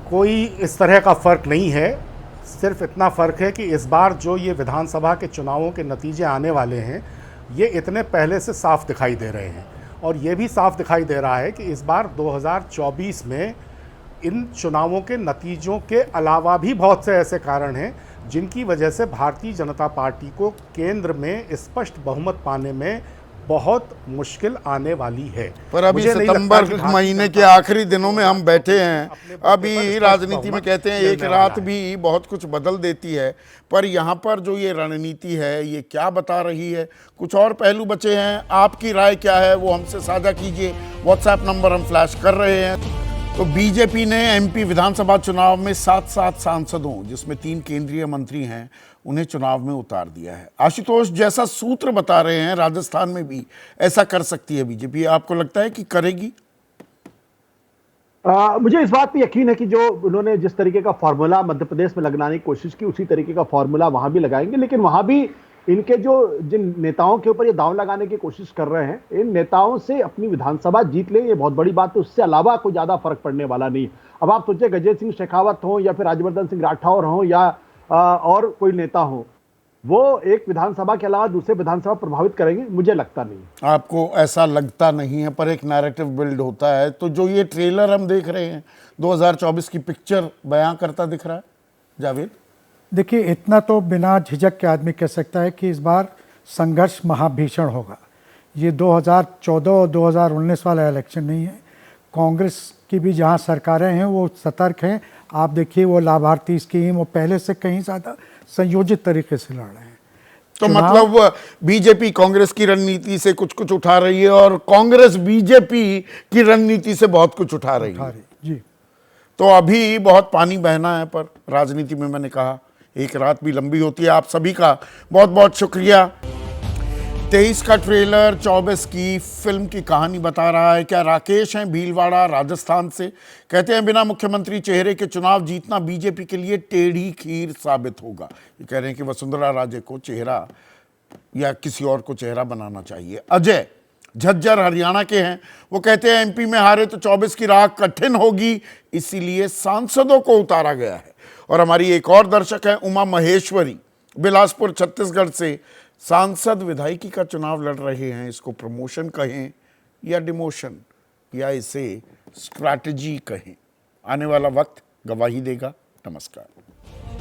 D: कोई इस तरह का फर्क नहीं है। सिर्फ इतना फ़र्क है कि इस बार जो ये विधानसभा के चुनावों के नतीजे आने वाले हैं ये इतने पहले से साफ दिखाई दे रहे हैं, और ये भी साफ दिखाई दे रहा है कि इस बार 2024 में इन चुनावों के नतीजों के अलावा भी बहुत से ऐसे कारण हैं जिनकी वजह से भारतीय जनता पार्टी को केंद्र में स्पष्ट बहुमत पाने में बहुत मुश्किल आने वाली है।
A: पर अभी सितंबर महीने के आखिरी दिनों में हम बैठे हैं। अभी राजनीति में कहते हैं एक रात भी बहुत कुछ बदल देती है, पर यहाँ पर जो ये रणनीति है ये क्या बता रही है? कुछ और पहलू बचे हैं, आपकी राय क्या है वो हमसे साझा कीजिए। व्हाट्सएप नंबर हम फ्लैश कर रहे हैं। तो बीजेपी ने एमपी विधानसभा चुनाव में 7 सांसदों, जिसमें 3 केंद्रीय मंत्री हैं, उन्हें चुनाव में उतार दिया है। आशुतोष, जैसा सूत्र बता रहे हैं राजस्थान में भी ऐसा कर सकती है बीजेपी, आपको लगता है कि करेगी?
E: मुझे इस बात पे यकीन है कि जो उन्होंने जिस तरीके का फॉर्मूला मध्य प्रदेश में लगाने की कोशिश की उसी तरीके का फॉर्मूला वहां भी लगाएंगे। लेकिन वहां भी इनके जिन नेताओं के ऊपर ये दांव लगाने की कोशिश कर रहे हैं, इन नेताओं से अपनी विधानसभा जीत ले, ये बहुत बड़ी बात है। उससे अलावा कोई ज्यादा फर्क पड़ने वाला नहीं। अब आप सोचिए, गजेंद्र सिंह शेखावत हो या फिर राज्यवर्धन सिंह राठौर हो या और कोई नेता हो, वो एक विधानसभा के अलावा दूसरे विधानसभा प्रभावित करेंगे? मुझे लगता नहीं।
A: आपको ऐसा लगता नहीं है, पर एक नैरेटिव बिल्ड होता है। तो जो ये ट्रेलर हम देख रहे हैं 2024 की पिक्चर बयां करता दिख रहा है जावेद?
F: देखिए, इतना तो बिना झिझक के आदमी कह सकता है कि इस बार संघर्ष महाभीषण होगा। ये 2014 और 2019 वाला इलेक्शन नहीं है। कांग्रेस की भी जहां सरकारें हैं वो सतर्क हैं। आप देखिए, वो लाभार्थी स्कीम वो पहले से कहीं ज़्यादा संयोजित तरीके से लड़ रहे हैं।
A: तो मतलब बीजेपी कांग्रेस की रणनीति से कुछ कुछ उठा रही है और कांग्रेस बीजेपी की रणनीति से बहुत कुछ उठा रही है।
F: जी,
A: तो अभी बहुत पानी बहना है, पर राजनीति में मैंने कहा एक रात भी लंबी होती है। आप सभी का बहुत बहुत शुक्रिया। 23 का ट्रेलर 24 की फिल्म की कहानी बता रहा है। क्या राकेश हैं भीलवाड़ा राजस्थान से, कहते हैं बिना मुख्यमंत्री चेहरे के चुनाव जीतना बीजेपी के लिए टेढ़ी खीर साबित होगा। ये कह रहे हैं कि वसुंधरा राजे को चेहरा या किसी और को चेहरा बनाना चाहिए। अजय झज्जर हरियाणा के हैं, वो कहते हैं एमपी में हारे तो 24 की राह कठिन होगी, इसीलिए सांसदों को उतारा गया है। और हमारी एक और दर्शक है उमा महेश्वरी, बिलासपुर छत्तीसगढ़ से, सांसद विधायकी का चुनाव लड़ रहे हैं। इसको प्रमोशन कहें या डिमोशन या इसे स्ट्रैटेजी कहें, आने वाला वक्त गवाही देगा। नमस्कार।